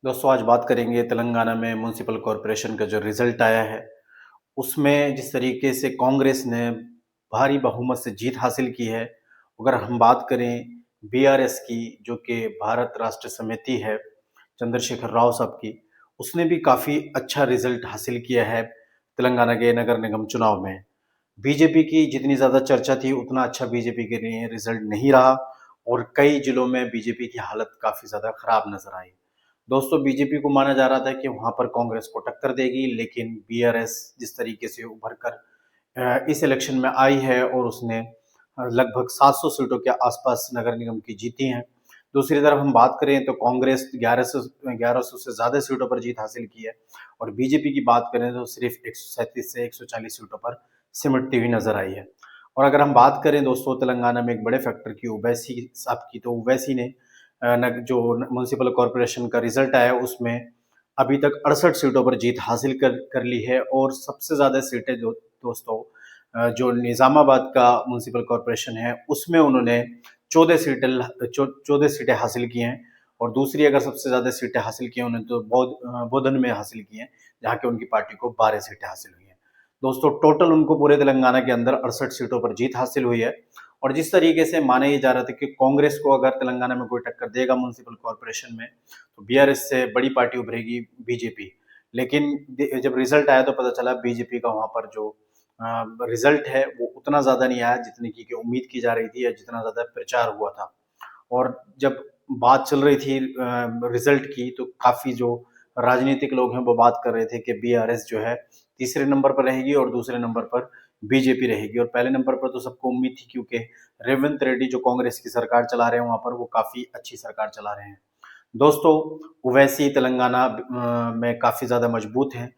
दोस्तों आज बात करेंगे तेलंगाना में म्युनिसिपल कॉरपोरेशन का जो रिजल्ट आया है, उसमें जिस तरीके से कांग्रेस ने भारी बहुमत से जीत हासिल की है। अगर हम बात करें बीआरएस की, जो कि भारत राष्ट्र समिति है, चंद्रशेखर राव साहब की, उसने भी काफ़ी अच्छा रिजल्ट हासिल किया है तेलंगाना के नगर निगम चुनाव में। बीजेपी की जितनी ज़्यादा चर्चा थी, उतना अच्छा बीजेपी के लिए रिजल्ट नहीं रहा और कई जिलों में बीजेपी की हालत काफ़ी ज़्यादा खराब नज़र आई। दोस्तों बीजेपी को माना जा रहा था कि वहाँ पर कांग्रेस को टक्कर देगी, लेकिन बीआरएस जिस तरीके से उभर कर इस इलेक्शन में आई है और उसने लगभग 700 सीटों के आसपास नगर निगम की जीती हैं। दूसरी तरफ हम बात करें तो कांग्रेस 1100 से ज़्यादा सीटों पर जीत हासिल की है और बीजेपी की बात करें तो सिर्फ 137 से 140 सीटों पर सिमटती हुई नजर आई है। और अगर हम बात करें दोस्तों तेलंगाना में एक बड़े फैक्टर की ओवैसी साहब की, तो ओवैसी ने जो म्युनिसिपल कॉरपोरेशन का रिजल्ट आया उसमें अभी तक 68 सीटों पर जीत हासिल कर ली है और सबसे ज़्यादा सीटें जो दोस्तों जो निज़ामाबाद का म्युनिसिपल कॉरपोरेशन है उसमें उन्होंने 14 सीटें हासिल की हैं। और दूसरी अगर सबसे ज़्यादा सीटें हासिल की हैं उन्होंने तो बोधन में हासिल की हैं, जहाँ के उनकी पार्टी को 12 सीटें हासिल हुई हैं। दोस्तों टोटल उनको पूरे तेलंगाना के अंदर 68 सीटों पर जीत हासिल हुई है। और जिस तरीके से माना ये जा रहा था कि कांग्रेस को अगर तेलंगाना में कोई टक्कर देगा म्युनिसिपल कॉरपोरेशन में, तो बीआरएस से बड़ी पार्टी उभरेगी बीजेपी। लेकिन जब रिजल्ट आया तो पता चला बीजेपी का वहां पर जो रिजल्ट है वो उतना ज्यादा नहीं आया जितने की उम्मीद की जा रही थी या जितना ज्यादा प्रचार हुआ था। और जब बात चल रही थी रिजल्ट की, तो काफी जो राजनीतिक लोग हैं वो बात कर रहे थे कि बीआरएस जो है तीसरे नंबर पर रहेगी और दूसरे नंबर पर बीजेपी रहेगी। और पहले नंबर पर तो सबको उम्मीद थी, क्योंकि रेवंत रेड्डी जो कांग्रेस की सरकार चला रहे हैं वहां पर वो काफी अच्छी सरकार चला रहे हैं। दोस्तों ओवैसी तेलंगाना में काफ़ी ज़्यादा मजबूत हैं।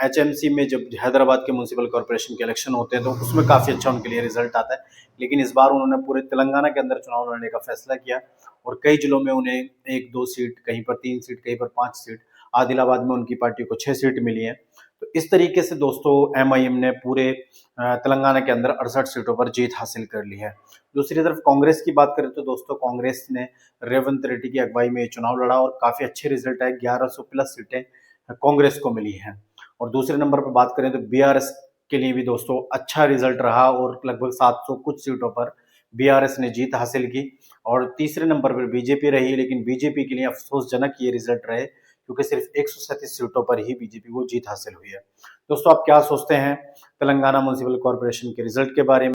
एचएमसी में जब हैदराबाद के म्युनिसिपल कॉरपोरेशन के इलेक्शन होते हैं तो उसमें काफ़ी अच्छा उनके लिए रिजल्ट आता है, लेकिन इस बार उन्होंने पूरे तेलंगाना के अंदर चुनाव लड़ने का फैसला किया और कई जिलों में उन्हें 1-2 सीट, कहीं पर 3 सीट, कहीं पर 5 सीट, आदिलाबाद में उनकी पार्टी को 6 सीट मिली है। तो इस तरीके से दोस्तों एमआईएम ने पूरे तेलंगाना के अंदर 68 सीटों पर जीत हासिल कर ली है। दूसरी तरफ कांग्रेस की बात करें तो दोस्तों कांग्रेस ने रेवंत रेड्डी की अगुवाई में चुनाव लड़ा और काफी अच्छे रिजल्ट आए, 1100 प्लस सीटें कांग्रेस को मिली हैं। और दूसरे नंबर पर बात करें तो बीआरएस के लिए भी दोस्तों अच्छा रिजल्ट रहा और लगभग 700 कुछ सीटों पर बीआरएस ने जीत हासिल की। और तीसरे नंबर पर बीजेपी रही, लेकिन बीजेपी के लिए अफसोसजनक ये रिजल्ट रहे, क्योंकि सिर्फ 137 सीटों पर ही बीजेपी को जीत हासिल हुई है। दोस्तों आप क्या सोचते हैं तेलंगाना म्युनिसिपल कॉरपोरेशन के रिजल्ट के बारे में?